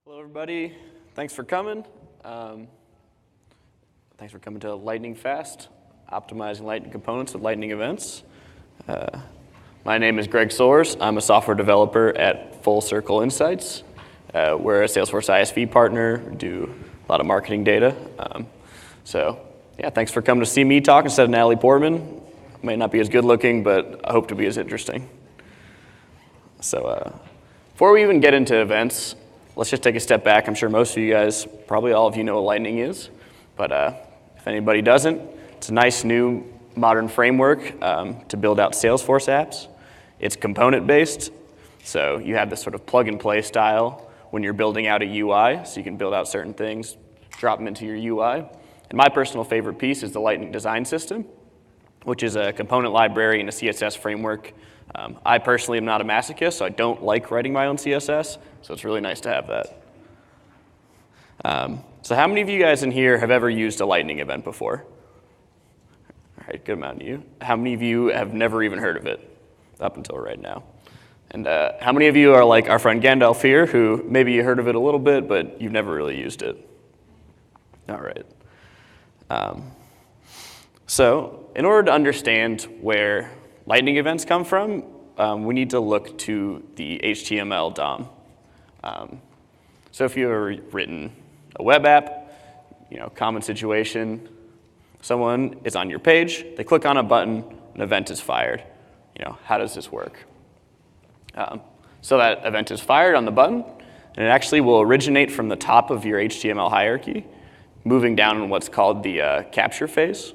Hello, everybody. Thanks for coming. Thanks for coming to Lightning Fast, optimizing Lightning components with Lightning events. My name is Greg Soares. I'm a software developer at Full Circle Insights. We're a Salesforce ISV partner. We do a lot of marketing data. Thanks for coming to see me talk instead of Natalie Portman. Might not be as good looking, but I hope to be as interesting. Before we even get into events, let's just take a step back. I'm sure most of you guys, probably all of you know what Lightning is, but if anybody doesn't, it's a nice new modern framework to build out Salesforce apps. It's component-based, so you have this sort of plug-and-play style when you're building out a UI, so you can build out certain things, drop them into your UI. And my personal favorite piece is the Lightning Design System, which is a component library and a CSS framework. I personally am not a masochist, so I don't like writing my own CSS, so it's really nice to have that. So how many of you guys in here have ever used a Lightning event before? All right, good amount of you. How many of you have never even heard of it up until right now? And how many of you are like our friend Gandalf here, who maybe you heard of it a little bit, but you've never really used it? All right. So in order to understand where Lightning events come from, we need to look to the HTML DOM. So if you've ever written a web app, common situation, someone is on your page, they click on a button, an event is fired. How does this work? So that event is fired on the button, and it actually will originate from the top of your HTML hierarchy, moving down in what's called the capture phase.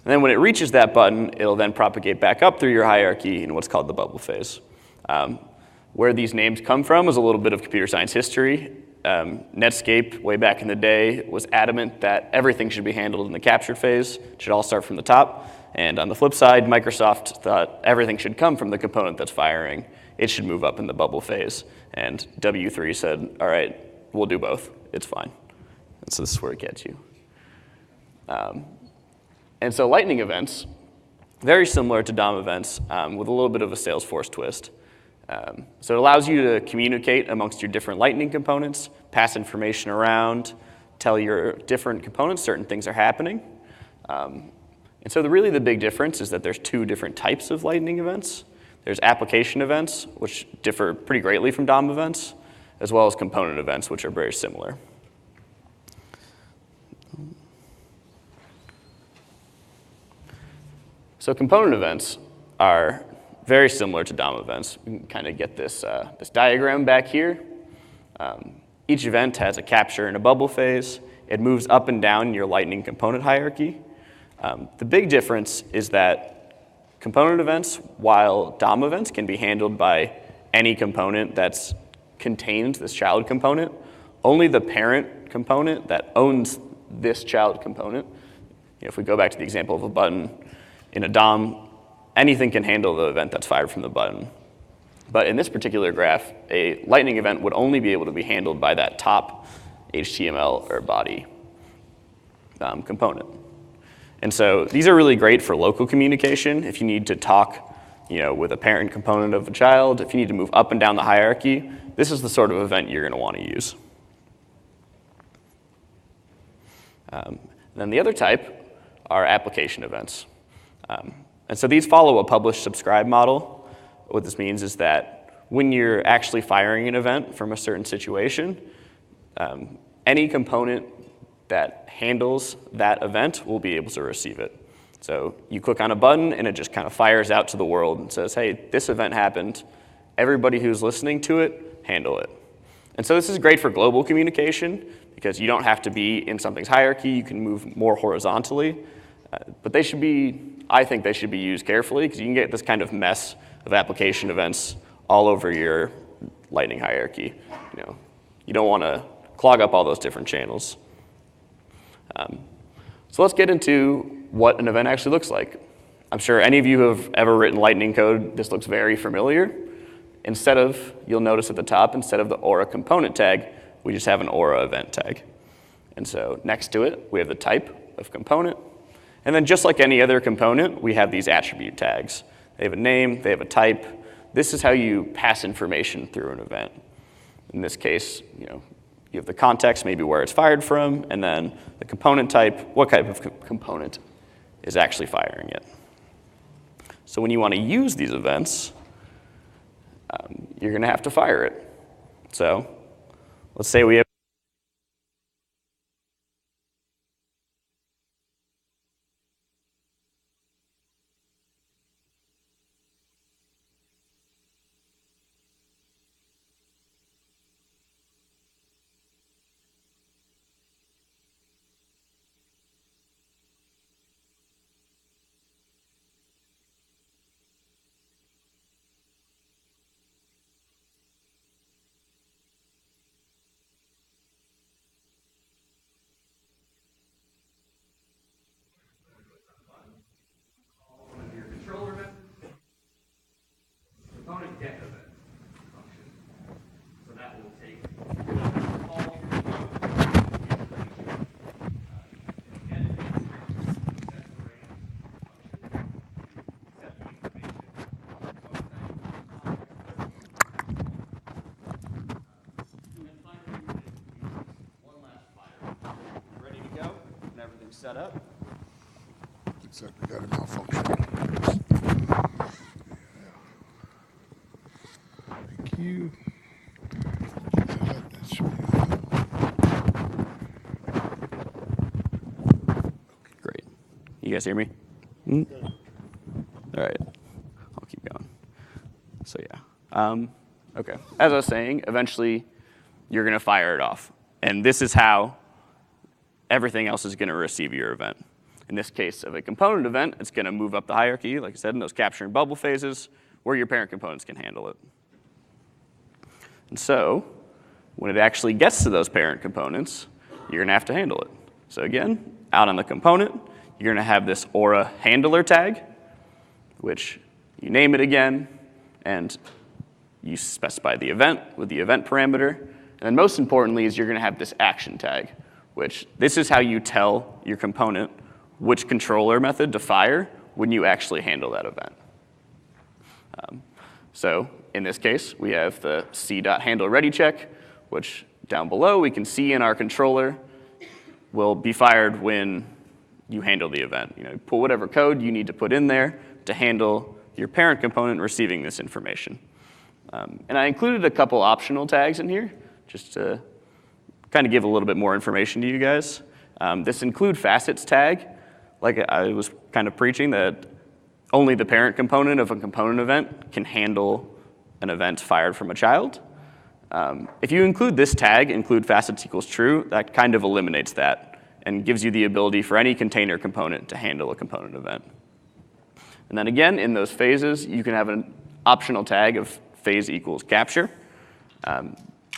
And then when it reaches that button, it'll then propagate back up through your hierarchy in what's called the bubble phase. Where these names come from is a little bit of computer science history. Netscape, way back in the day, was adamant that everything should be handled in the capture phase. It should all start from the top. And on the flip side, Microsoft thought everything should come from the component that's firing. It should move up in the bubble phase. And W3 said, all right, we'll do both. It's fine. And so this is where it gets you. And so Lightning events, very similar to DOM events, with a little bit of a Salesforce twist. So it allows you to communicate amongst your different Lightning components, pass information around, tell your different components certain things are happening. And so really the big difference is that there's two different types of Lightning events. There's application events, which differ pretty greatly from DOM events, as well as component events, which are very similar. So component events are very similar to DOM events. We can kind of get this diagram back here. Each event has a capture and a bubble phase. It moves up and down your Lightning component hierarchy. The big difference is that component events, while DOM events can be handled by any component that's contained this child component, only the parent component that owns this child component, if we go back to the example of a button, in a DOM, anything can handle the event that's fired from the button. But in this particular graph, a Lightning event would only be able to be handled by that top HTML or body component. And so these are really great for local communication. If you need to talk with a parent component of a child, if you need to move up and down the hierarchy, this is the sort of event you're going to want to use. Then the other type are application events. And so these follow a publish-subscribe model. What this means is that when you're actually firing an event from a certain situation, any component that handles that event will be able to receive it. So you click on a button, and it just kind of fires out to the world and says, hey, this event happened. Everybody who's listening to it, handle it. And so this is great for global communication because you don't have to be in something's hierarchy. You can move more horizontally. But I think they should be used carefully because you can get this kind of mess of application events all over your Lightning hierarchy. You don't want to clog up all those different channels. So let's get into what an event actually looks like. I'm sure any of you who have ever written Lightning code, this looks very familiar. You'll notice at the top, instead of the Aura component tag, we just have an Aura event tag. And so next to it, we have the type of component. And then just like any other component, we have these attribute tags. They have a name, they have a type. This is how you pass information through an event. In this case, you have the context, maybe where it's fired from, and then the component type, what type of component is actually firing it. So when you want to use these events, you're going to have to fire it. So let's say we have component get event function. So that will take all ready to go and everything's set up. Looks like we got a malfunction. Thank you. That should be Great. You guys hear me? All right. I'll keep going. So yeah. Okay. As I was saying, eventually you're going to fire it off. And this is how everything else is going to receive your event. In this case of a component event, it's going to move up the hierarchy, like I said, in those capture and bubble phases, where your parent components can handle it. And so when it actually gets to those parent components, you're going to have to handle it. So again, out on the component, you're going to have this Aura handler tag, which you name it again, and you specify the event with the event parameter. And then most importantly is you're going to have this action tag, which this is how you tell your component which controller method to fire when you actually handle that event. So in this case, we have the c.handleReadyCheck, which down below we can see in our controller will be fired when you handle the event. You know, put whatever code you need to put in there to handle your parent component receiving this information. And I included a couple optional tags in here just to kind of give a little bit more information to you guys. This include facets tag, like I was kind of preaching that only the parent component of a component event can handle an event fired from a child. If you include this tag, include facets equals true, that kind of eliminates that and gives you the ability for any container component to handle a component event. And then again, in those phases, you can have an optional tag of phase equals capture.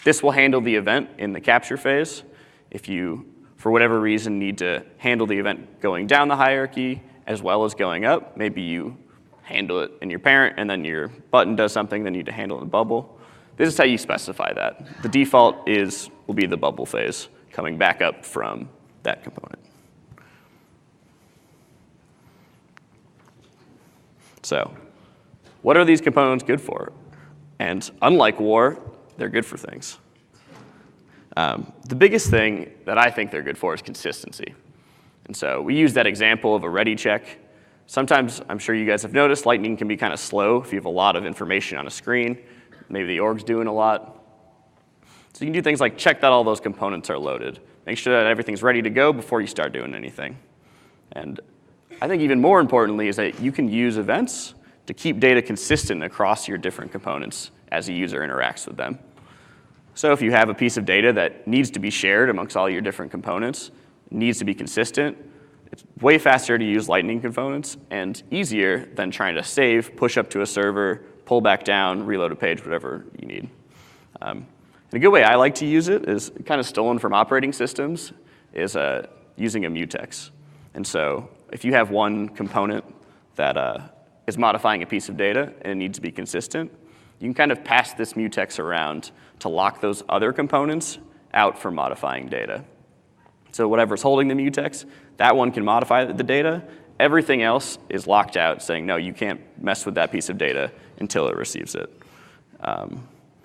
This will handle the event in the capture phase. If you, for whatever reason, need to handle the event going down the hierarchy as well as going up, maybe you handle it in your parent and then your button does something, then you need to handle it in bubble. This is how you specify that. The default will be the bubble phase coming back up from that component. So what are these components good for? And unlike war, they're good for things. The biggest thing that I think they're good for is consistency. And so we use that example of a ready check. Sometimes, I'm sure you guys have noticed, Lightning can be kind of slow if you have a lot of information on a screen. Maybe the org's doing a lot. So you can do things like check that all those components are loaded. Make sure that everything's ready to go before you start doing anything. And I think even more importantly is that you can use events to keep data consistent across your different components as a user interacts with them. So if you have a piece of data that needs to be shared amongst all your different components, needs to be consistent, it's way faster to use Lightning components and easier than trying to save, push up to a server, pull back down, reload a page, whatever you need. And a good way I like to use it is kind of stolen from operating systems is using a mutex. And so if you have one component that is modifying a piece of data and it needs to be consistent, you can kind of pass this mutex around to lock those other components out from modifying data. So whatever's holding the mutex, that one can modify the data. Everything else is locked out, saying, no, you can't mess with that piece of data until it receives it.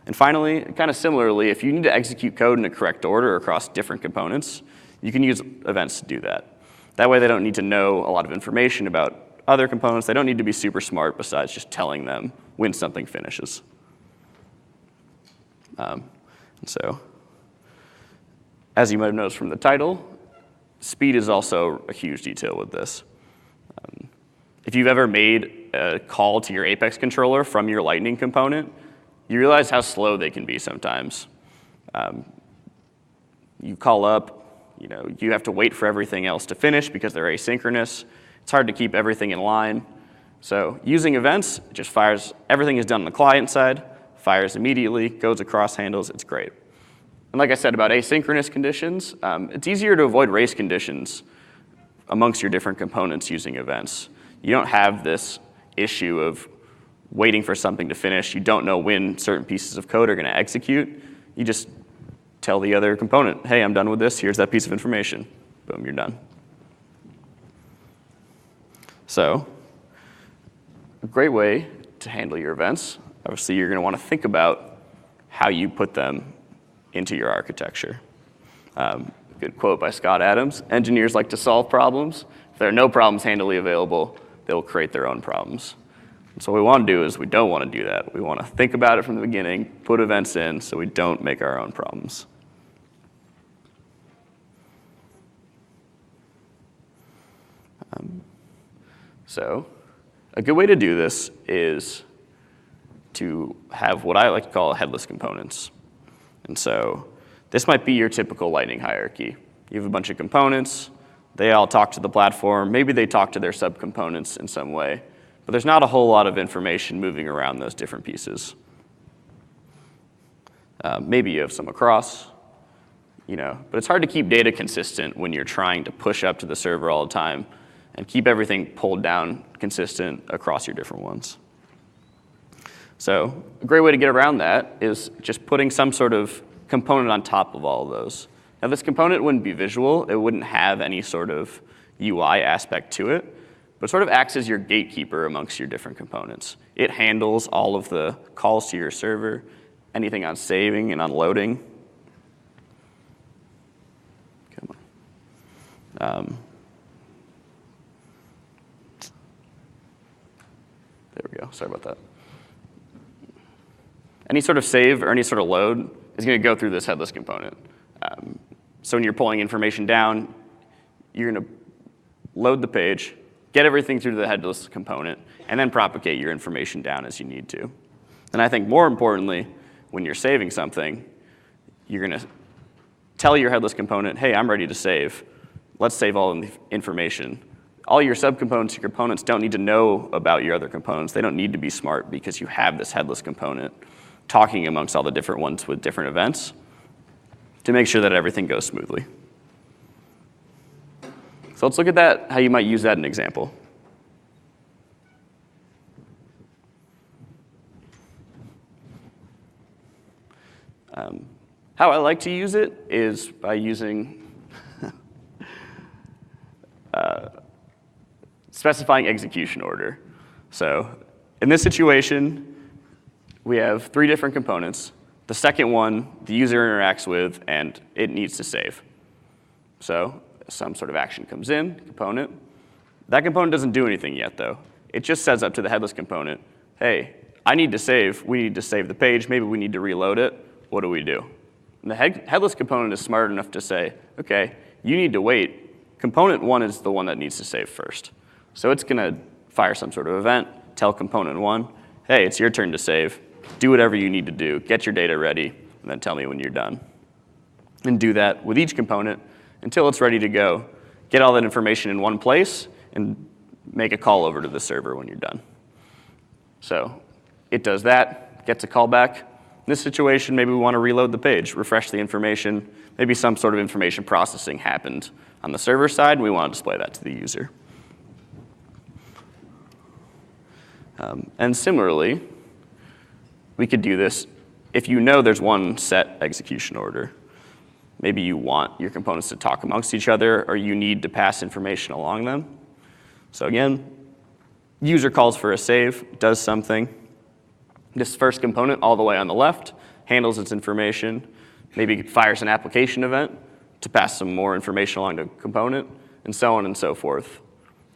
And finally, kind of similarly, if you need to execute code in a correct order across different components, you can use events to do that. That way they don't need to know a lot of information about other components. They don't need to be super smart besides just telling them when something finishes. So, as you might have noticed from the title, speed is also a huge detail with this. If you've ever made a call to your Apex controller from your Lightning component, you realize how slow they can be sometimes. You call up, you have to wait for everything else to finish because they're asynchronous. It's hard to keep everything in line. So using events, it just fires, everything is done on the client side, fires immediately, goes across handles, it's great. And like I said about asynchronous conditions, it's easier to avoid race conditions amongst your different components using events. You don't have this issue of waiting for something to finish. You don't know when certain pieces of code are going to execute. You just tell the other component, hey, I'm done with this. Here's that piece of information. Boom, you're done. So a great way to handle your events, obviously you're going to want to think about how you put them into your architecture. Good quote by Scott Adams, engineers like to solve problems. If there are no problems handily available, they'll create their own problems. And so what we want to do is we don't want to do that. We want to think about it from the beginning, put events in so we don't make our own problems. So a good way to do this is to have what I like to call headless components. And so this might be your typical Lightning hierarchy. You have a bunch of components. They all talk to the platform. Maybe they talk to their subcomponents in some way. But there's not a whole lot of information moving around those different pieces. Maybe you have some across, but it's hard to keep data consistent when you're trying to push up to the server all the time and keep everything pulled down consistent across your different ones. So a great way to get around that is just putting some sort of component on top of all of those. Now this component wouldn't be visual. It wouldn't have any sort of UI aspect to it, but it sort of acts as your gatekeeper amongst your different components. It handles all of the calls to your server, anything on saving and unloading. Come on. There we go, sorry about that. Any sort of save or any sort of load is going to go through this headless component. So when you're pulling information down, you're going to load the page, get everything through the headless component, and then propagate your information down as you need to. And I think more importantly, when you're saving something, you're going to tell your headless component, hey, I'm ready to save. Let's save all the information. All your subcomponents, your components don't need to know about your other components. They don't need to be smart because you have this headless component talking amongst all the different ones with different events to make sure that everything goes smoothly. So let's look at that, how you might use that in an example. How I like to use it is by using specifying execution order. So in this situation, we have 3 different components. The second one, the user interacts with, and it needs to save. So some sort of action comes in, component. That component doesn't do anything yet, though. It just says up to the headless component, hey, I need to save. We need to save the page. Maybe we need to reload it. What do we do? And the headless component is smart enough to say, OK, you need to wait. Component 1 is the one that needs to save first. So it's going to fire some sort of event, tell component 1, hey, it's your turn to save. Do whatever you need to do. Get your data ready, and then tell me when you're done. And do that with each component until it's ready to go. Get all that information in one place, and make a call over to the server when you're done. So it does that, gets a call back. In this situation, maybe we want to reload the page, refresh the information. Maybe some sort of information processing happened on the server side, and we want to display that to the user. And similarly, we could do this if you know there's one set execution order. Maybe you want your components to talk amongst each other, or you need to pass information along them. So again, user calls for a save, does something. This first component all the way on the left handles its information, maybe fires an application event to pass some more information along to a component, and so on and so forth,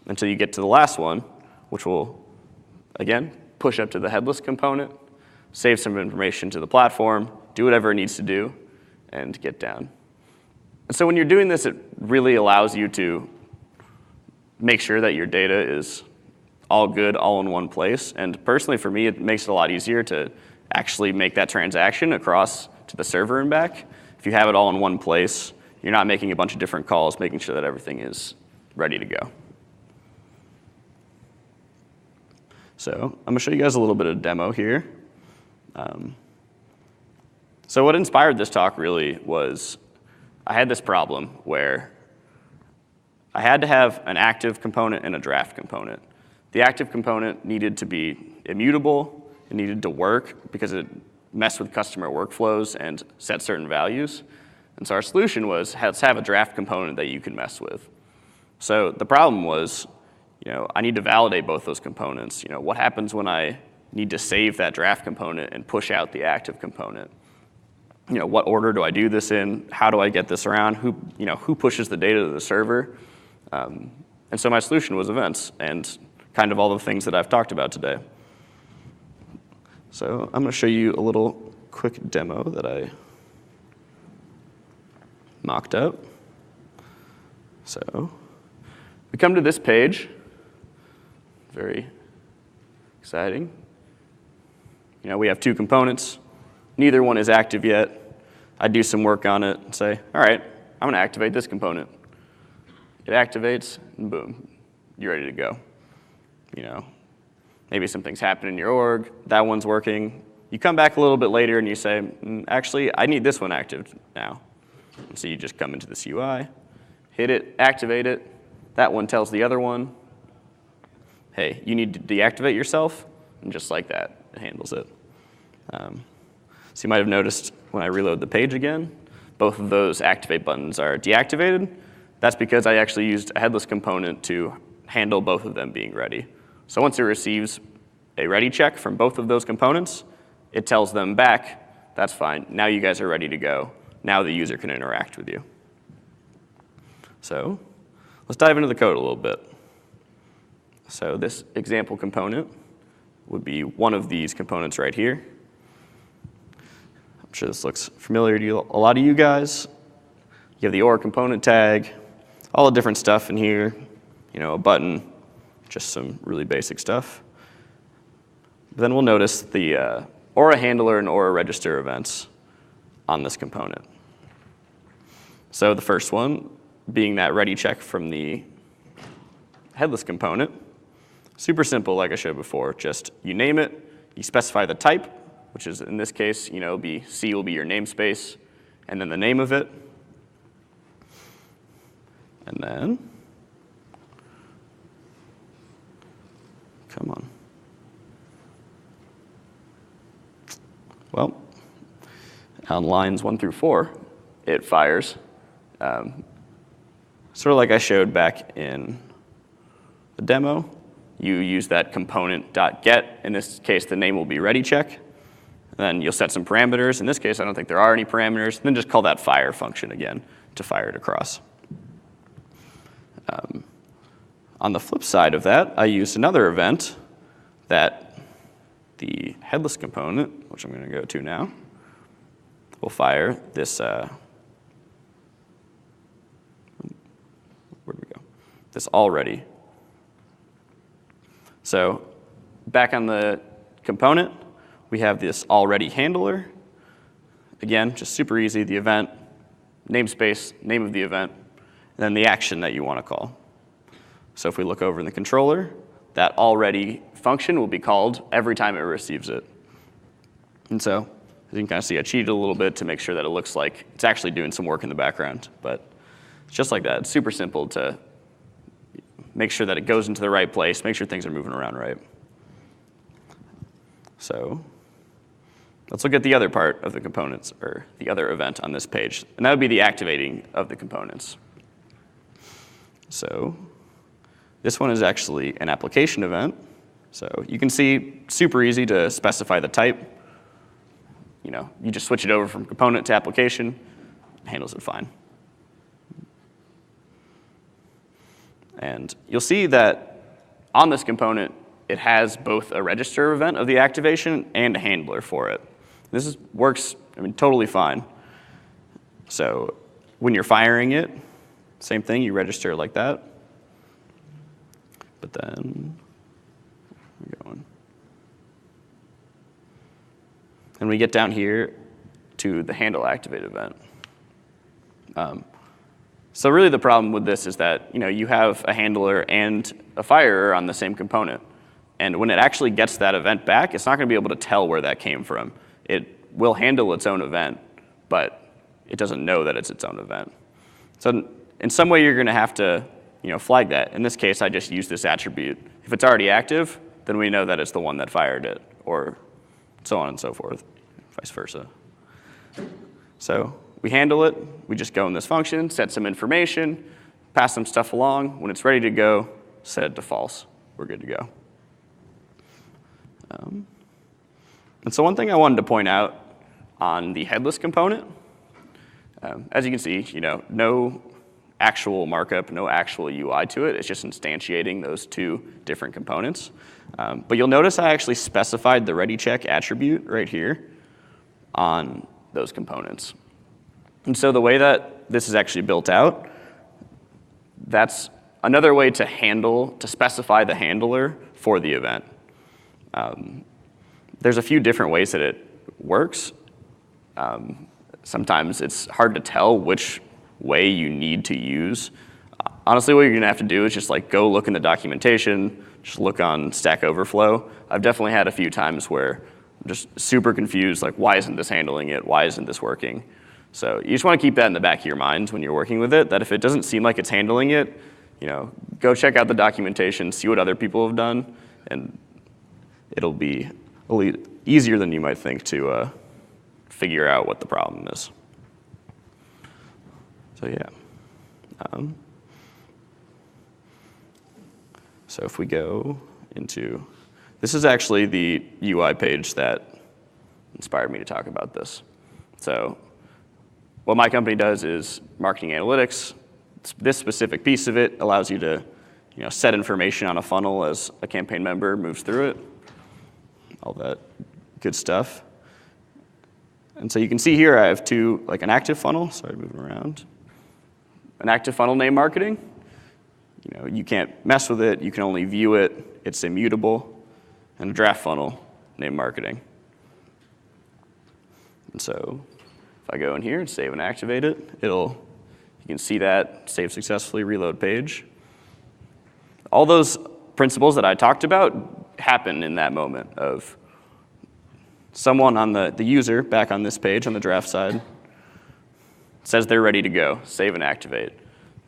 until you get to the last one, which will, again, push up to the headless component, save some information to the platform, do whatever it needs to do, and get down. And so when you're doing this, it really allows you to make sure that your data is all good, all in one place. And personally, for me, it makes it a lot easier to actually make that transaction across to the server and back. If you have it all in one place, you're not making a bunch of different calls, making sure that everything is ready to go. So I'm going to show you guys a little bit of demo here. So what inspired this talk really was I had this problem where I had to have an active component and a draft component. The active component needed to be immutable, it needed to work because it messed with customer workflows and set certain values. And so our solution was, let's have a draft component that you can mess with. So the problem was, I need to validate both those components. What happens when I need to save that draft component and push out the active component? What order do I do this in? How do I get this around? Who pushes the data to the server? And so my solution was events and kind of all the things that I've talked about today. So I'm going to show you a little quick demo that I mocked up. So we come to this page. Very exciting. We have two components. Neither one is active yet. I do some work on it and say, all right, I'm going to activate this component. It activates, and boom, you're ready to go. Maybe something's happened in your org, that one's working. You come back a little bit later and you say, actually, I need this one active now. And so you just come into this UI, hit it, activate it. That one tells the other one, hey, you need to deactivate yourself, and just like that, it handles it. So you might have noticed when I reload the page again, both of those activate buttons are deactivated. That's because I actually used a headless component to handle both of them being ready. So once it receives a ready check from both of those components, it tells them back, that's fine, now you guys are ready to go. Now the user can interact with you. So let's dive into the code a little bit. So this example component would be one of these components right here. I'm sure this looks familiar to a lot of you guys. You have the OR component tag, all the different stuff in here, a button, just some really basic stuff. Then we'll notice the Aura handler and Aura register events on this component. So the first one being that ready check from the headless component. Super simple, like I showed before. Just you name it, you specify the type, which is in this case, C will be your namespace, and then the name of it. And then, come on. Well, on lines 1 through 4, it fires. Sort of like I showed back in the demo, you use that component.get. In this case, the name will be readyCheck. Then you'll set some parameters. In this case, I don't think there are any parameters. Then just call that fire function again to fire it across. On the flip side of that, I used another event that the headless component, which I'm going to go to now, will fire this, where'd we go? This already. So back on the component, we have this already handler. Again, just super easy, the event, namespace, name of the event, and then the action that you want to call. So if we look over in the controller, that already function will be called every time it receives it. And so as you can kind of see, I cheated a little bit to make sure that it looks like it's actually doing some work in the background. But it's just like that. It's super simple to make sure that it goes into the right place, make sure things are moving around right. So let's look at the other part of the components, or the other event on this page. And that would be the activating of the components. So this one is actually an application event. So you can see, super easy to specify the type. you just switch it over from component to application, it handles it fine. And you'll see that on this component, it has both a register event of the activation and a handler for it. This works, totally fine. So when you're firing it, same thing, you register it like that. But then, we're going. And we get down here to the handle activate event. So really the problem with this is that you have a handler and a firer on the same component. And when it actually gets that event back, it's not going to be able to tell where that came from. It will handle its own event, but it doesn't know that it's its own event. So in some way, you're going to have to flag that. In this case, I just use this attribute. If it's already active, then we know that it's the one that fired it, or so on and so forth, vice versa. So we handle it. We just go in this function, set some information, pass some stuff along. When it's ready to go, set it to false. We're good to go. And so one thing I wanted to point out on the headless component, as you can see, no actual markup, no actual UI to it. It's just instantiating those two different components. But you'll notice I actually specified the ready check attribute right here on those components. And so the way that this is actually built out, that's another way to specify the handler for the event. There's a few different ways that it works. Sometimes it's hard to tell which way you need to use. Honestly, what you're going to have to do is just go look in the documentation, just look on Stack Overflow. I've definitely had a few times where I'm just super confused, why isn't this handling it? Why isn't this working? So you just want to keep that in the back of your mind when you're working with it, that if it doesn't seem like it's handling it, go check out the documentation, see what other people have done, and it'll be a little easier than you might think to figure out what the problem is. So yeah. So if we go into, this is actually the UI page that inspired me to talk about this. So what my company does is marketing analytics. This specific piece of it allows you to set information on a funnel as a campaign member moves through it, all that good stuff. And so you can see here I have two, an active funnel, sorry, moving around. An active funnel named marketing. You can't mess with it, you can only view it, it's immutable. And a draft funnel named marketing. And so if I go in here and save and activate it, you can see that save successfully, reload page. All those principles that I talked about happen in that moment of someone on the user back on this page on the draft side says they're ready to go, save and activate.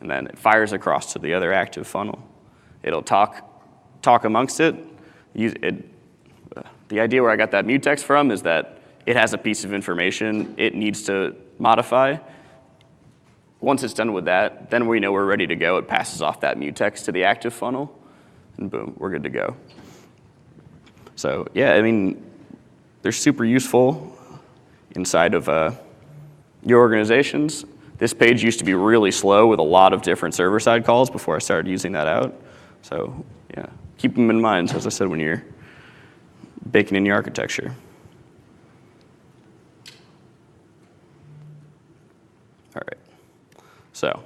And then it fires across to the other active funnel. It'll talk amongst it. The idea where I got that mutex from is that it has a piece of information it needs to modify. Once it's done with that, then we know we're ready to go. It passes off that mutex to the active funnel, and boom, we're good to go. So yeah, they're super useful inside of your organizations. This page used to be really slow with a lot of different server-side calls before I started using that out. So yeah, keep them in mind, as I said, when you're baking in your architecture. All right, so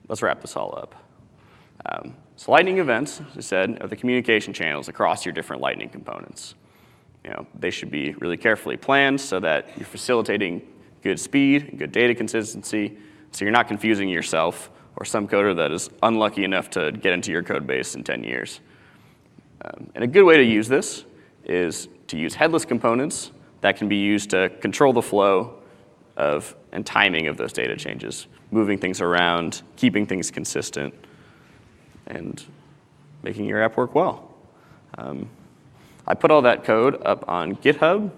let's wrap this all up. So Lightning events, as I said, are the communication channels across your different Lightning components. They should be really carefully planned so that you're facilitating good speed, good data consistency, so you're not confusing yourself or some coder that is unlucky enough to get into your code base in 10 years. And a good way to use this is to use headless components that can be used to control the flow and timing of those data changes, moving things around, keeping things consistent, and making your app work well. I put all that code up on GitHub.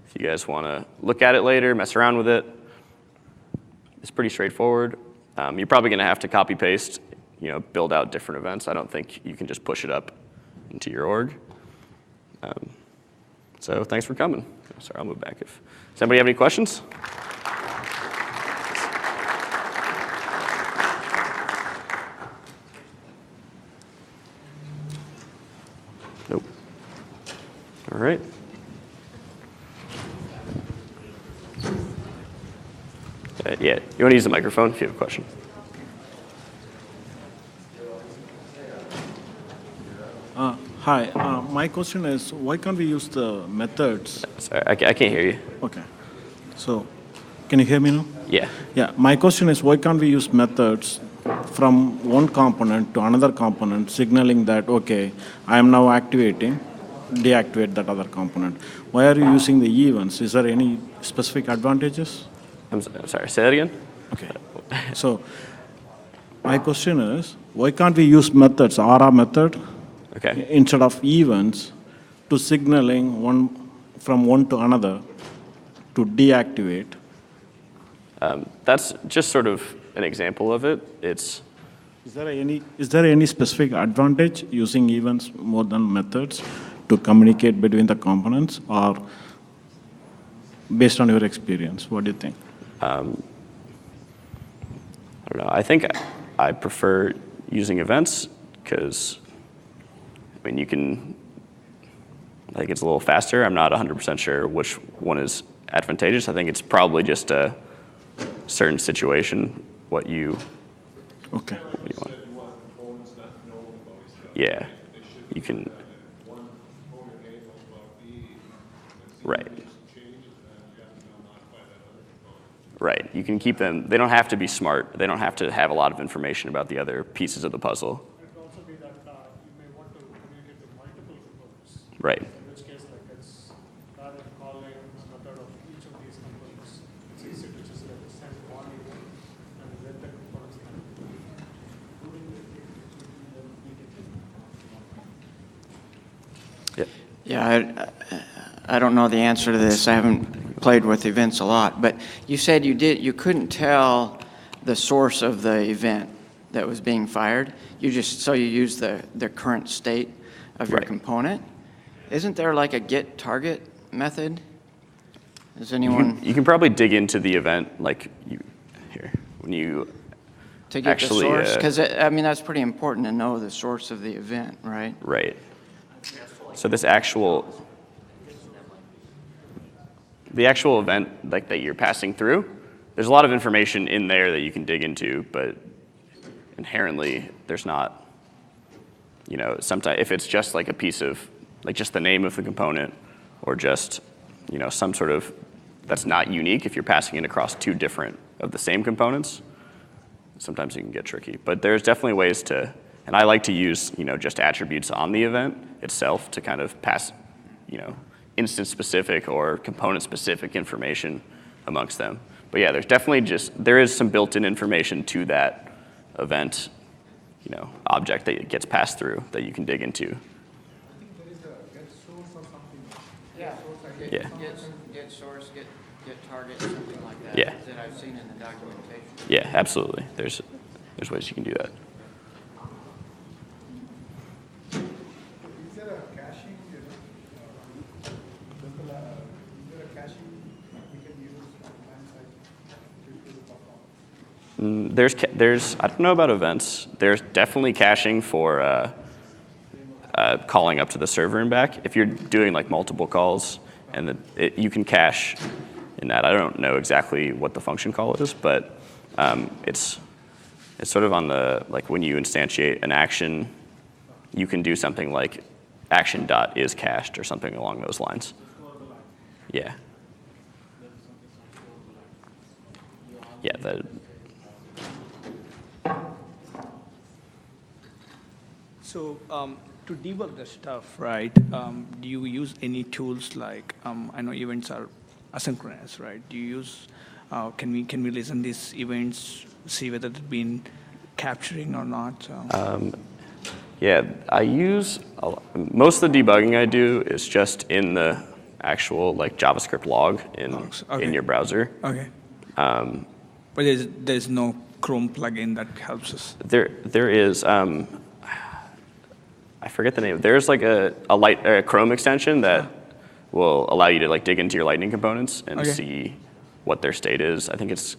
If you guys want to look at it later, mess around with it, it's pretty straightforward. You're probably going to have to copy paste, build out different events. I don't think you can just push it up into your org. So thanks for coming. Sorry, I'll move back. Does anybody have any questions? Nope. All right. Yeah, you want to use the microphone if you have a question? Hi, my question is, why can't we use the methods? Sorry, I can't hear you. Okay, so, can you hear me now? Yeah. Yeah, my question is, why can't we use methods from one component to another component, signaling that, okay, I am now activating, deactivate that other component. Why are you using the events? Is there any specific advantages? I'm sorry, say that again? Okay, so, my question is, why can't we use methods, RA method, Okay. instead of events, to signaling from one to another to deactivate? That's just sort of an example of it. It's Is there any specific advantage using events more than methods to communicate between the components, or based on your experience, what do you think? I don't know. I think I prefer using events because, I mean, I think it's a little faster. I'm not 100% sure which one is advantageous. I think it's probably just a certain situation, what you Okay. want. Yeah, you can. Right. Right. You can keep them. They don't have to be smart. They don't have to have a lot of information about the other pieces of the puzzle. It could also be that you may want to communicate to multiple components. Right. In which case, like it's rather than calling a method of each of these components, it's easy to just like send one event and let the components kind of. Yeah. Yeah, I don't know the answer to this. I haven't played with events a lot, but you said you couldn't tell the source of the event that was being fired. You use the current state of your Right. component. Isn't there like a get target method? Does anyone You can probably dig into the event, like when you to get actually, the source? Because I mean that's pretty important to know the source of the event, right? right. So the actual event like that you're passing through, there's a lot of information in there that you can dig into, but inherently there's not, sometimes if it's just like a piece of, like just the name of the component or just, some sort of, that's not unique if you're passing it across two different of the same components, sometimes it can get tricky. But there's definitely ways to, and I like to use, just attributes on the event itself to kind of pass, instance-specific or component-specific information amongst them. But yeah, there is some built-in information to that event, object that gets passed through that you can dig into. I think there is a get source or something. Yeah. Yeah. Get source, get target, something like that. Yeah. That I've seen in the documentation. Yeah, absolutely. There's ways you can do that. Is there a caching, is there a caching we can use on client side to improve the performance? There's I don't know about events. There's definitely caching for calling up to the server and back. If you're doing like multiple calls, and you can cache in that. I don't know exactly what the function call is, but it's sort of on the, like when you instantiate an action, you can do something like action.is cached or something along those lines. Yeah. Yeah, So to debug the stuff, right, do you use any tools like, I know events are asynchronous, right? Do you use, can we listen these events, see whether they've been capturing or not? So. Yeah, I use, most of the debugging I do is just in the actual like JavaScript log in your browser. Okay. But there's no Chrome plugin that helps us. There is, I forget the name. There's like a Chrome extension that will allow you to like dig into your Lightning components and Okay. see what their state is. I think it's,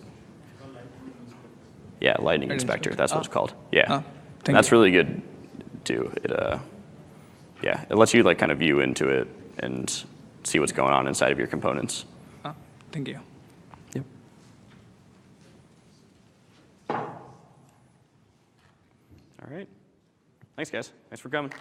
yeah, Lightning Inspector, that's what it's called. Yeah. thank And that's you. really good too. Yeah, it lets you like kind of view into it and see what's going on inside of your components. Thank you. Yep. All right. Thanks, guys. Thanks for coming.